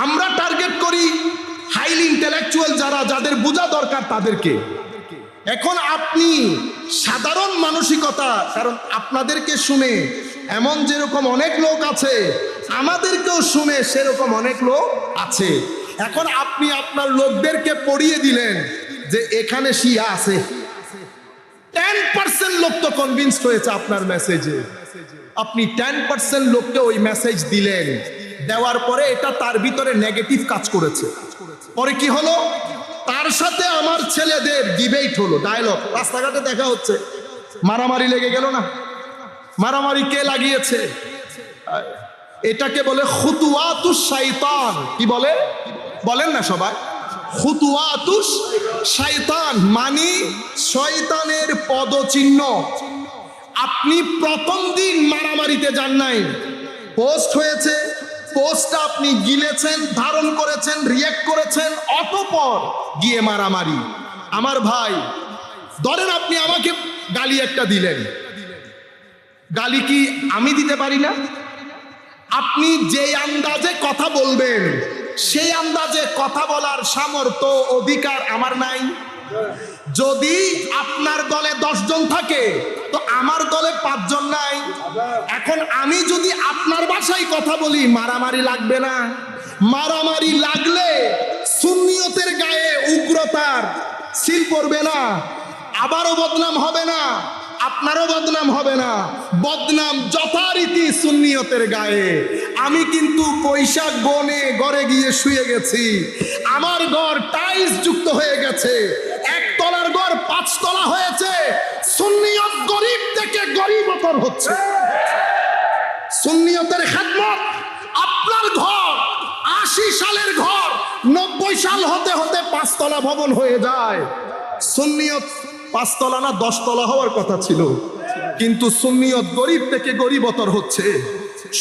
আমরা টার্গেট করি হাইলি ইন্টেলেকচুয়াল, যাদের বোঝা দরকার তাদেরকে। এখন আপনি সাধারণ মানসিকতা, কারণ আপনাদেরকে শুনে এমন যেরকম অনেক লোক আছে, আমাদেরকেও শুনে সেরকম অনেক লোক আছে। এখন আপনি আপনার লোকদেরকে পড়িয়ে দিলেন যে এখানে শিয়া আছে। 10% লোক তো কনভিন্সড হয়েছে আপনার মেসেজে। আপনি 10% লোককে ওই মেসেজ দিলেন, দেওয়ার পরে এটা তার ভিতরে নেগেটিভ কাজ করেছে। পরে কি হলো? তার সাথে আমার ছেলেদের ডিবেট হলো, ডায়লগ, রাস্তাঘাটে দেখা হচ্ছে, মারামারি লেগে গেল না? মারামারি কে লাগিয়েছে? এটাকে বলে খুতুওয়াতুশ শাইতান। কি বলে? বলেন না সবাই, খুতুওয়াতুশ শাইতান, মানে শয়তানের পদচিহ্ন। আপনি প্রথম দিন মারামারিতে যান নাই, পোস্ট হয়েছে, পোস্টটা আপনি গিলেছেন, ধারণ করেছেন, রিয়েক্ট করেছেন, অতঃপর গিয়ে মারামারি। আমার ভাই, ধরেন আপনি আমাকে গালি একটা দিলেন, গালি কি আমি দিতে পারি না? আপনি যে আন্দাজে কথা বলবেন সেই আন্দাজে কথা বলার সামর্থ্য, অধিকার আমার নাই। যদি আপনার দলে 10 জন থাকে তো আমার দলে 5 জন নাই। এখন আমি যদি আপনার ভাষায় কথা বলি, মারামারি লাগবে না? মারামারি লাগলে সুন্নিয়তের গায়ে উগ্রতার সিল পড়বে না? আবারও বদনাম হবে না? আপনারও বদনাম হবে না? বদনাম যথারীতি সুন্নিয়তের গায়ে। আমি কিন্তু পয়সা গনে ঘরে গিয়ে শুয়ে গেছি, আমার ঘর টাইলস যুক্ত হয়ে গেছে, 1 তলার ঘর 5 তলা হয়েছে। সুন্নিয়ত গরিব থেকে গরিবতর হচ্ছে। সুন্নিয়তের খেদমত, আপনার ঘর 80 সালের ঘর 90 সাল হতে হতে 5 তলা ভবন হয়ে যায়। সুন্নিয়ত 5 তলা না 10 তলা হওয়ার কথা ছিল, কিন্তু সুন্নিয়ত গরিব থেকে গরিবতর হচ্ছে।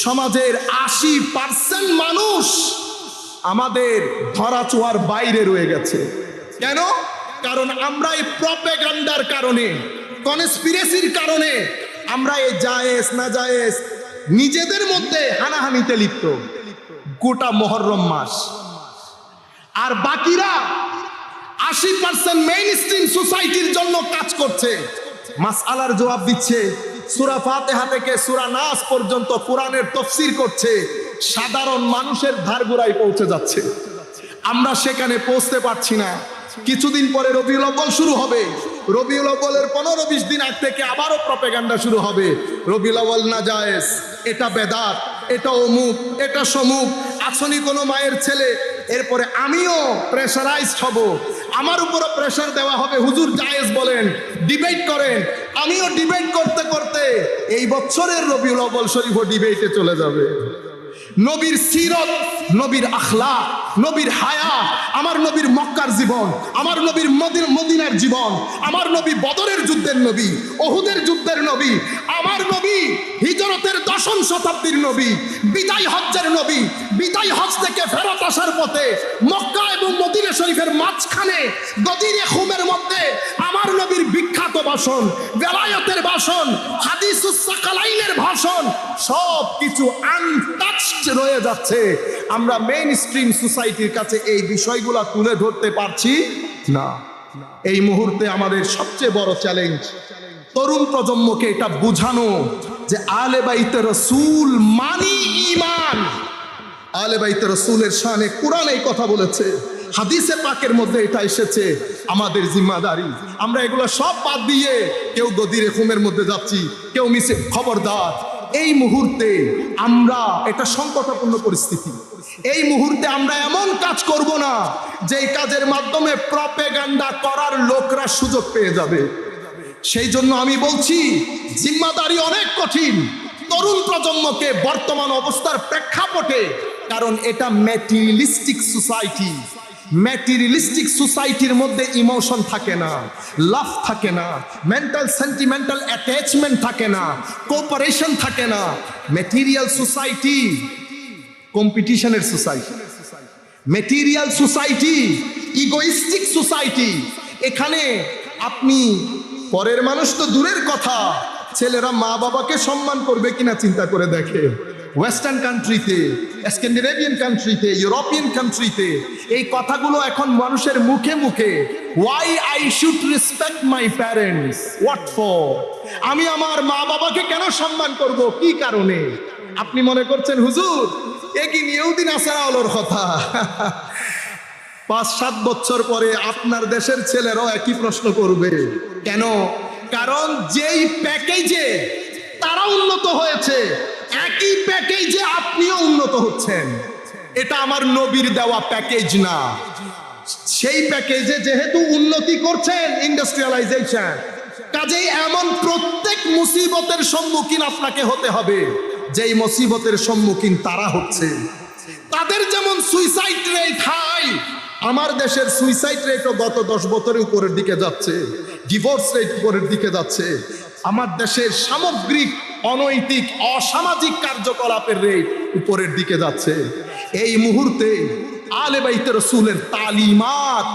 সমাজের 80% মানুষ আমাদের ধরাছোঁয়ার বাইরে রয়ে গেছে। কেন? কারণ আমরা এই প্রপেগান্ডার কারণে, কনস্পিরেসির কারণে আমরা এই জায়েজ না জায়েজ নিজেদের মধ্যে হানাহানিতে লিপ্ত গোটা মুহররম মাস। আর বাকিরা 80% মেইন স্ট্রিম সোসাইটির জন্য কাজ করছে, মাসআলার জবাব দিচ্ছে, সূরা ফাতিহা থেকে সূরা নাস পর্যন্ত কোরআনের তাফসীর করছে, সাধারণ মানুষের ধারগোড়ায় পৌঁছে যাচ্ছে। আমরা সেখানে পৌঁছতে পারছি না। কিছুদিন পরে রবিউল আউয়াল শুরু হবে, রবিউল আউয়ালের 15-20 দিন আগ থেকে আবারও প্রপেগান্ডা শুরু হবে। রবিউল আউয়াল না জায়েজ, এটা বেদাত, এটা অমুক, এটা সমুক, আসনি কোনো মায়ের ছেলে। এরপরে আমিও প্রেশারাইজড হব, আমার উপরও প্রেশার দেওয়া হবে, হুজুর জায়েজ বলেন, ডিবেট করেন। আমিও ডিবেট করতে করতে এই বছরের রবিউল আউয়াল শরীফও ডিবেটে চলে যাবে। নবীর সিরত, নবীর আখলাক, নবীর হায়া, আমার নবীর মক্কার জীবন, আমার নবীর মদিনার জীবন, আমার নবী বদরের যুদ্ধের নবী, ওহুদের যুদ্ধের নবী, আমার নবী হিজরতের 10ম শতাব্দীর নবী, বিদায় হজ্জের নবী, বিদায় হজ থেকে ফেরত আসার পথে মক্কা এবং মদিনা শরীফের মাঝখানে গদিরে খুমের মধ্যে আমার নবীর বিখ্যাত ভাষণ, বেলায়েতের ভাষণ, হাদিসুস সাকালাইনের ভাষণ, সব কিছু আনটাচড রয়ে যাচ্ছে। আমরা মেইন স্ট্রিম সোসাইটির কাছে এই বিষয়গুলো তুলে ধরতে পারছি না। এই মুহূর্তে আমাদের সবচেয়ে বড় চ্যালেঞ্জ তরুণ প্রজন্মকে এটা বোঝানো যে আলে বাইতে রাসূল মানি ঈমান। আলে বাইতে রাসূলের শানে কোরআন এই কথা বলেছে, হাদিসে পাকের মধ্যে এটা এসেছে। আমাদের জিম্মাদারি, আমরা এগুলো সব বাদ দিয়ে কেউ গদিরে খুমের মধ্যে যাচ্ছি, কেউ মিছে। খবরদার, এই মুহূর্তে আমরা, এটা সংকটাপূর্ণ পরিস্থিতি, এই মুহূর্তে আমরা এমন কাজ করব না যে কাজের মাধ্যমে প্রপেগান্ডা করার লোকরা সুযোগ পেয়ে যাবে। সেই জন্য আমি বলছি জিম্মাদারি অনেক কঠিন তরুণ প্রজন্মকে বর্তমান অবস্থার প্রেক্ষাপটে, কারণ এটা ম্যাটেরিয়ালিস্টিক সোসাইটি। ম্যাটেরিয়ালিস্টিক সোসাইটির মধ্যে ইমোশন থাকে না, লাভ থাকে না, মেন্টাল সেন্টিমেন্টাল অ্যাটাচমেন্ট থাকে না, কোঅপারেশন থাকে না। ম্যাটেরিয়াল সোসাইটি কম্পিটিশনের society, material society egoistic society. এখানে আপনি পরের মানুষ তো দূরের কথা, ছেলেরা মা বাবাকে সম্মান করবে কিনা চিন্তা করে দেখে। ওয়েস্টার্ন কান্ট্রিতে, স্ক্যান্ডিনেভিয়ান কান্ট্রিতে, ইউরোপিয়ান কান্ট্রিতে এই কথাগুলো এখন মানুষের মুখে মুখে। Why I should respect my parents, what for? আমি আমার মা বাবাকে কেন সম্মান করব, কি কারণে? আপনি মনে করছেন হুজুর একই ইহুদিন আসারা আলোর কথা। 5-7 বছর পরে আপনার দেশের ছেলেরাও একই প্রশ্ন করবে। কেন? কারণ যেই প্যাকেজে তারা উন্নত হয়েছে, একই প্যাকেজে আপনিও উন্নত হচ্ছেন। এটা আমার নবীর দেওয়া প্যাকেজ না, সেই প্যাকেজে যেহেতু উন্নতি করছেন, ইন্ডাস্ট্রিয়ালাইজেশন, কাজেই এমন প্রত্যেক মুসিবতের সম্মুখীন আপনাকে হতে হবে যেই মুসিবতের সম্মুখীন তারা হচ্ছে। তাদের যেমন সুইসাইড রেট হাই, আমার দেশের সুইসাইড রেটও গত 10 বছরের উপরের দিকে যাচ্ছে, ডিভোর্স রেট উপরের দিকে যাচ্ছে। আমার দেশের সামগ্রিক অনৈতিক অসামাজিক কার্যকলাপের রেট উপরের দিকে যাচ্ছে। এই মুহূর্তে আলে বাইতে রাসূলের তালিমাত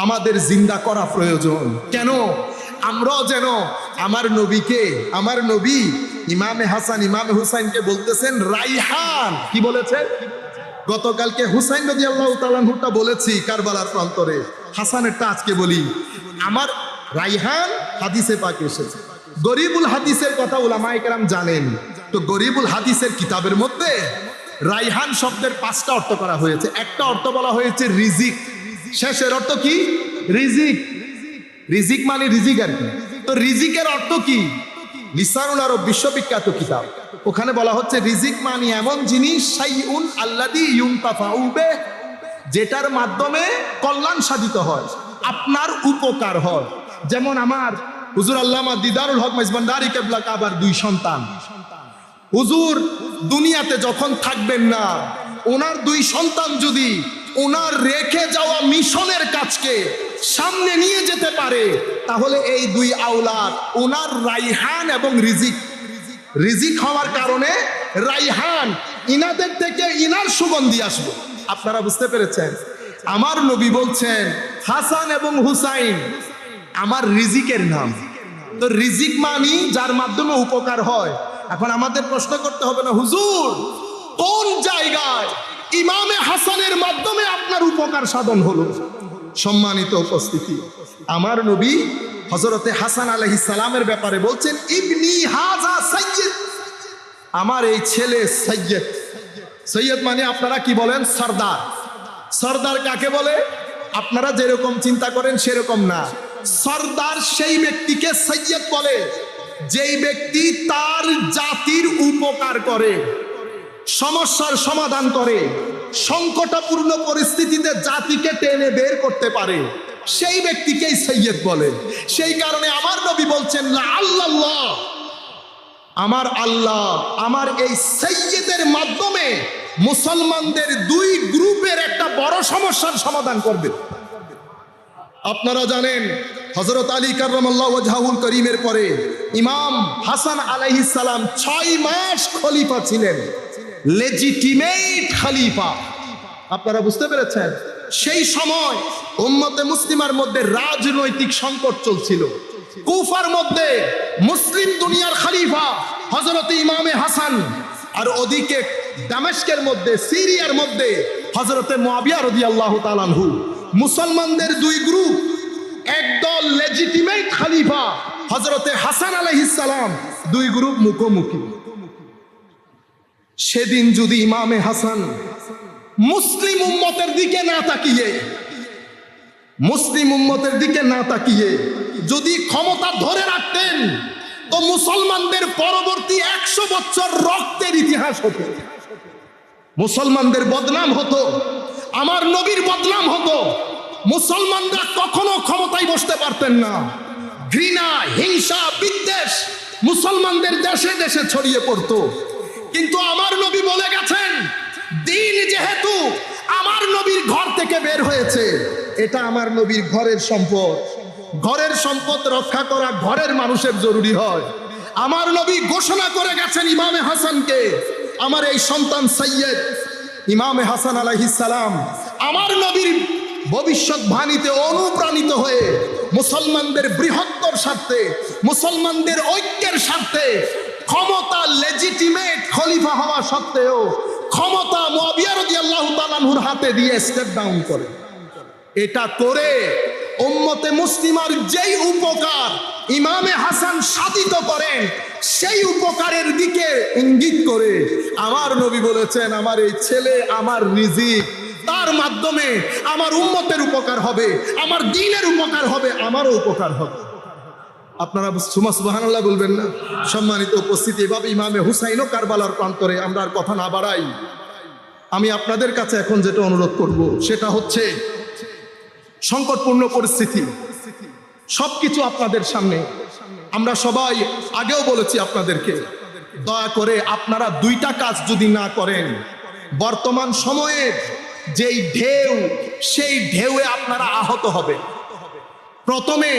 আমাদের জিন্দা করা প্রয়োজন। কেন? আমরাও যেন আমার নবীকে, আমার নবী ইমামে হাসান ইমামে হুসাইনকে বলতেছেন রাইহান। কি বলেছেন? গতকালকে হুসাইন রাদিয়াল্লাহু তাআলা আনহুটা বলেছি কারবালার প্রান্তরে, হাসানেরটা আজকে বলি। আমার রাইহান হাদিসে পাকে এসেছে। গরিবুল হাদিসের কথা উলামায়ে কেরাম জানেন, তো গরিবুল হাদিসের কিতাবের মধ্যে রাইহান শব্দের 5টা অর্থ করা হয়েছে। একটা অর্থ বলা হয়েছে রিজিক, শেষের অর্থ কি? রিজিক। রিজিক মানে রিজিক আর কি। তো রিজিকের অর্থ কি? লিসানুল আরব বিশ্ববিখ্যাত কিতাব, ওখানে বলা হচ্ছে রিজিক মানে এমন জিনিস শাইউন আল্লাযী ইউনতাফাউ বিহি, যেটার মাধ্যমে কল্যাণ সাধিত হয়, আপনার উপকার হয়। যেমন আমার হুজুর আল্লামা দিদারুল হক মেজবান্ডারি কেবলা কাবার 2 সন্তান। হুজুর দুনিয়াতে যখন থাকবেন না, ওনার 2 সন্তান যদি ওনার রেখে যাওয়া মিশনের কাজকে সামনে নিয়ে যেতে পারে, তাহলে এই 2 আওলাদ ওনার রাইহান এবং রিজিক। রিজিক হওয়ার কারণে রাইহান, ইনাদের থেকে ইনার সুগন্ধি আসবে। আপনারা বুঝতে পেরেছেন? আমার নবী বলছেন হাসান এবং হুসাইন আমার রিজিকের নাম। তো রিজিক মানি যার মাধ্যমে উপকার হয়। এখন আমাদের প্রশ্ন করতে হবে না, হুজুর কোন জায়গায় ইমামে হাসানের মাধ্যমে আপনার উপকার সাধন হলো? সম্মানিত উপস্থিতি, আমার নবী হযরতে হাসান আলাইহিস সালামের ব্যাপারে বলছেন ইবনি হাযা সাইয়্যিদ, আমার এই ছেলে সাইয়্যিদ। সৈয়দ মানে আপনারা কি বলেন? সরদার। সরদার কাকে বলে? আপনারা যেরকম চিন্তা করেন সেরকম না। সরদার সেই ব্যক্তিকে সৈয়দ বলে যেই ব্যক্তি তার জাতির উপকার করে, সমস্যার সমাধান করে, সংকটাপূর্ণ পরিস্থিতিতে জাতিকে টেনে বের করতে পারে, সেই ব্যক্তিকেই সৈয়দ বলে। সেই কারণে আমার নবী বলছেন লা আল্লাহ, আমার আল্লাহ আমার এই সৈয়দের মাধ্যমে মুসলমানদের 2 গ্রুপের একটা বড় সমস্যার সমাধান করবে। আপনারা জানেন হযরত আলী কাররামাল্লাহু ওয়াজহাহুল করিমের পরে ইমাম হাসান আলাইহিস সালাম 6 মাস খলিফা ছিলেন, লেজিটিমেট খলিফা। আপনারা বুঝতে পেরেছেন? সেই সময় উম্মতে মুসলিমার মধ্যে রাজনৈতিক সংকট চলছিল। কুফার মধ্যে মুসলিম দুনিয়ার খলিফা হযরত ইমামে হাসান, আর ওদিকে দামেস্কের মধ্যে সিরিয়ার মধ্যে হযরতে মুআবিয়া রাদিয়াল্লাহু তাআলা আনহু। মুসলমানদের 2 গ্রুপ, একদল লেজিটিমেট খলিফা হযরতে হাসান আলাইহিস সালাম, 2 গ্রুপ মুখোমুখি। সেদিন যদি ইমামে হাসান মুসলিম উম্মতের দিকে না তাকিয়ে, মুসলিম উম্মতের দিকে না তাকিয়ে যদি ক্ষমতা ধরে রাখতেন, তো মুসলমানদের পরবর্তী 100 বছর রক্তের ইতিহাস হতো। মুসলমানদের বদনাম হতো, আমার নবীর বদনাম হতো। মুসলমানরা কখনো ক্ষমতায় বসতে পারতেন না। ঘৃণা, হিংসা, বিদ্বেষ মুসলমানদের দেশে দেশে ছড়িয়ে পড়তো। কিন্তু আমার নবী বলে গেছেন, দিন যেহেতু আমার নবীর ঘর থেকে বের হয়েছে, এটা আমার নবীর ঘরের সম্পদ। ঘরের সম্পদ রক্ষা করা ঘরের মানুষের জরুরি হয়। আমার নবী ঘোষণা করে গেছেন ইমামে হাসানকে, আমার এই সন্তান সৈয়দ ইমামে হাসান আলাইহিস সালাম আমার নবীর ভবিষ্যৎবাণীতে অনুপ্রাণিত হয়ে মুসলমানদের বৃহত্তর স্বার্থে, মুসলমানদের ঐক্যের স্বার্থে, ক্ষমতা লেজিটিমেট খলিফা হওয়া সত্ত্বেও ক্ষমতা মুআবিয়া রাদিয়াল্লাহু তাআলা আনহুর হাতে দিয়ে স্টেপ ডাউন করে। এটা করে উম্মতে মুসলিমার যেই উপকার ইমামে হাসান সাধিত করেন, সেই উপকারের দিকে ইঙ্গিত করে আমার নবী বলেছেন, আমার এই ছেলে আমার রিজিক, তার মাধ্যমে আমার উম্মতের উপকার হবে, আমার দ্বীনের উপকার হবে, আমারও উপকার হবে। আপনারা সুবহানাল্লাহ বলবেন না? সম্মানিত উপস্থিতি, এভাবে ইমামে হুসাইনও কারবালার প্রান্তরে। আমরা আর কথা না বাড়াই, আমি আপনাদের কাছে এখন যেটা অনুরোধ করব সেটা হচ্ছে সংকটপূর্ণ পরিস্থিতি, সবকিছু আপনাদের সামনে। আমরা সবাই আগেও বলেছি আপনাদেরকে, দয়া করে আপনারা দুইটা কাজ যদি না করেন, বর্তমান সময়ের যেই ঢেউ, সেই ঢেউয়ে আপনারা আহত হবে। প্রথমে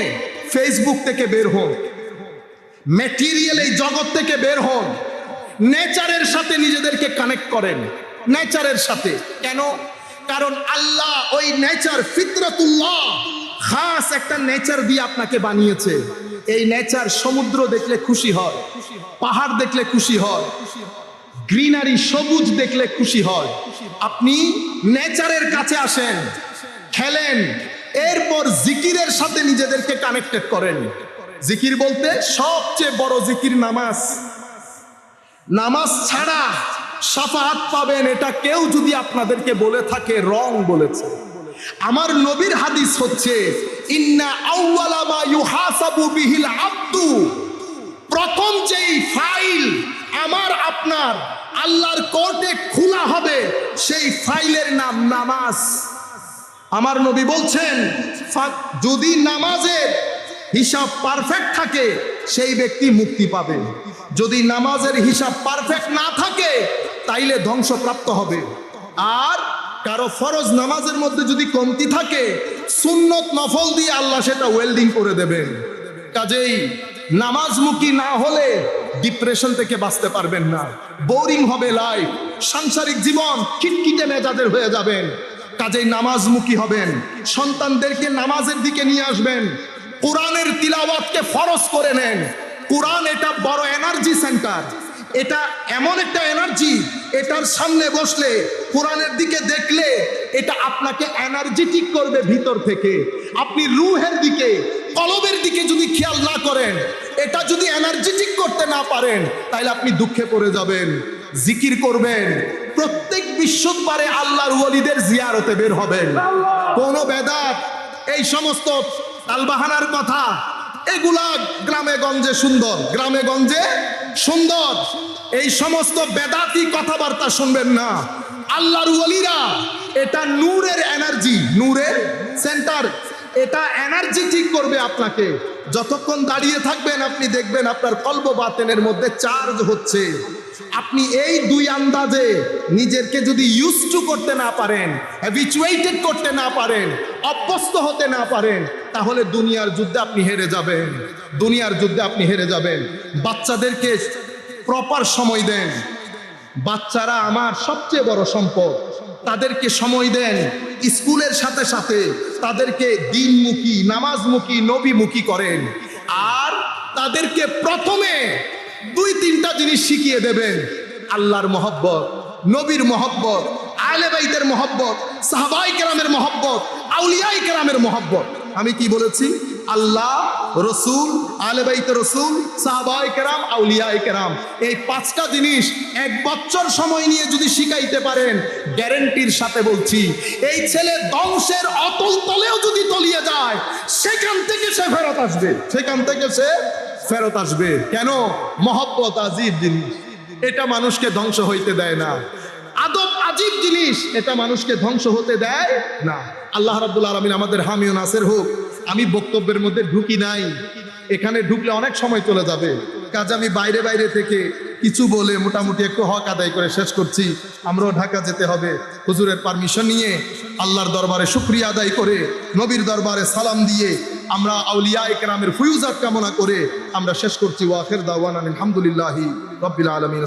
ফেসবুক থেকে বের হন, ম্যাটেরিয়াল এই জগৎ থেকে বের হন, নেচারের সাথে নিজেদেরকে কানেক্ট করেন, নেচারের সাথে। কেন? কারণ আল্লাহ ওই নেচার, ফিতরাতুল্লাহ, খাস একটা নেচার দিয়ে আপনাকে বানিয়েছে। এই নেচার সমুদ্র দেখলে খুশি হয়, পাহাড় দেখলে খুশি হয়, গ্রিনারি সবুজ দেখলে খুশি হয়। আপনি নেচারের কাছে আসেন, খেলেন, এরপর জিকিরের সাথে নিজেদেরকে কানেক্টেড করেন। জিকির বলতে সবচেয়ে বড় জিকির নামাজ। নামাজ ছাড়া শাফাআত পাবেন, এটা কেউ যদি আপনাদেরকে বলে থাকে রং বলেছে। আমার নবীর হাদিস হচ্ছে, ইন্না আউওয়ালা মা ইউহাসাবু বিহিল আবদু, প্রথম যেই ফাইল আমার আপনার আল্লাহর কোর্টে খোলা হবে, সেই ফাইলের নাম নামাজ। আমার নবী বলছেন, যদি নামাজের হিসাব পারফেক্ট থাকে সেই ব্যক্তি মুক্তি পাবে, যদি নামাজের হিসাব পারফেক্ট না থাকে তাইলে ধ্বংসপ্রাপ্ত হবে। আর কারো ফরজ নামাজের মধ্যে যদি কমতি থাকে, সুন্নত নফল দিয়ে আল্লাহ সেটা ওয়েল্ডিং করে দেবেন। কাজেই নামাজমুখী না হলে ডিপ্রেশন থেকে বাঁচতে পারবেন না, বোরিং হবে লাইফ, সাংসারিক জীবন খিটখিটে মেজাজের হয়ে যাবেন। কাজেই নামাজমুখী হবেন, সন্তানদেরকে নামাজের দিকে নিয়ে আসবেন, কোরআনের তিলাওয়াতকে ফরজ করে নেন। কোরআন এটা বড় এনার্জি সেন্টার, এটা এমন একটা এনার্জি, এটার সামনে বসলে, কোরআনের দিকে দেখলে এটা আপনাকে এনার্জেটিক করবে ভিতর থেকে। আপনি রুহের দিকে, কলবের দিকে যদি খেয়াল না করেন, এটা যদি এনার্জেটিক করতে না পারেন, তাহলে আপনি দুঃখে পড়ে যাবেন। জিকির করবেন, প্রত্যেক বৃহস্পতিবারে আল্লাহর ওয়ালিদের জিয়ারতে বের হবেন। কোন বেদাত, এই সমস্ত তালবাহানার কথা, এগুলা গ্রামে গঞ্জে সুন্দর, গ্রামে গঞ্জে সুন্দর, এই সমস্ত বেদাতি কথাবার্তা শুনবেন না। আল্লাহর ওয়ালিরা এটা নূরের এনার্জি, নূরের সেন্টার, এটা এনার্জি ঠিক করবে আপনাকে। যতক্ষণ দাঁড়িয়ে থাকবেন আপনি দেখবেন আপনার কলব বাতেনের মধ্যে চার্জ হচ্ছে। আপনি এই দুই আন্দাজে নিজেকে যদি ইউজ টু করতে না পারেন, হ্যাবিচুয়েটেড করতে না পারেন, অভ্যস্ত হতে না পারেন, তাহলে দুনিয়ার যুদ্ধে আপনি হেরে যাবেন, দুনিয়ার যুদ্ধে আপনি হেরে যাবেন। বাচ্চাদেরকে প্রপার সময় দেন, বাচ্চারা আমার সবচেয়ে বড় সম্পদ, তাদেরকে সময় দেন। স্কুলের সাথে সাথে তাদেরকে দিনমুখী, নামাজমুখী, নবীমুখী করেন। আর তাদেরকে প্রথমে 2-3টা জিনিস শিখিয়ে দেবেন: আল্লাহর মহব্বত, নবীর মহব্বত, আহলে বাইতের মহব্বত, সাহাবায়ে কেরামের মহব্বত, আউলিয়ায়ে কেরামের মহব্বত। আমি কি বলেছি? আল্লাহ, রসুল, আহলে বাইতে রসুল, সাহাবায়ে কেরাম, আউলিয়ায়ে কেরাম, এই 5টা জিনিস 1 বছর সময় নিয়ে যদি শিখাইতে পারেন, গ্যারান্টির সাথে বলছি, এই ছেলে ধ্বংসের অতল তলেও যদি তলিয়ে যায়, সেখান থেকে সে ফেরত আসবে, সেখান থেকে সে ফেরত আসবে। কেন? মহব্বত আজীব জিনিস, এটা মানুষকে ধ্বংস হইতে দেয় না। আদব আজীব জিনিস, এটা মানুষকে ধ্বংস হতে দেয় না। আল্লাহ রাব্বুল আলামিন আমাদের হামি ও নাসির হোক। আমি বক্তব্যের মধ্যে ঢুকি নাই, এখানে ঢুকলে অনেক সময় চলে যাবে। কাজে আমি বাইরে বাইরে থেকে কিছু বলে মোটামুটি একটু হক আদায় করে শেষ করছি। আমরাও ঢাকা যেতে হবে, হুজুরের পারমিশন নিয়ে আল্লাহর দরবারে শুকরিয়া আদায় করে, নবীর দরবারে সালাম দিয়ে, আমরা আউলিয়ায়ে কেরামের ফয়ুজাত কামনা করে আমরা শেষ করছি। ওয়া আখির দাওয়ানা আলহামদুলিল্লাহি রাব্বিল আলামিন।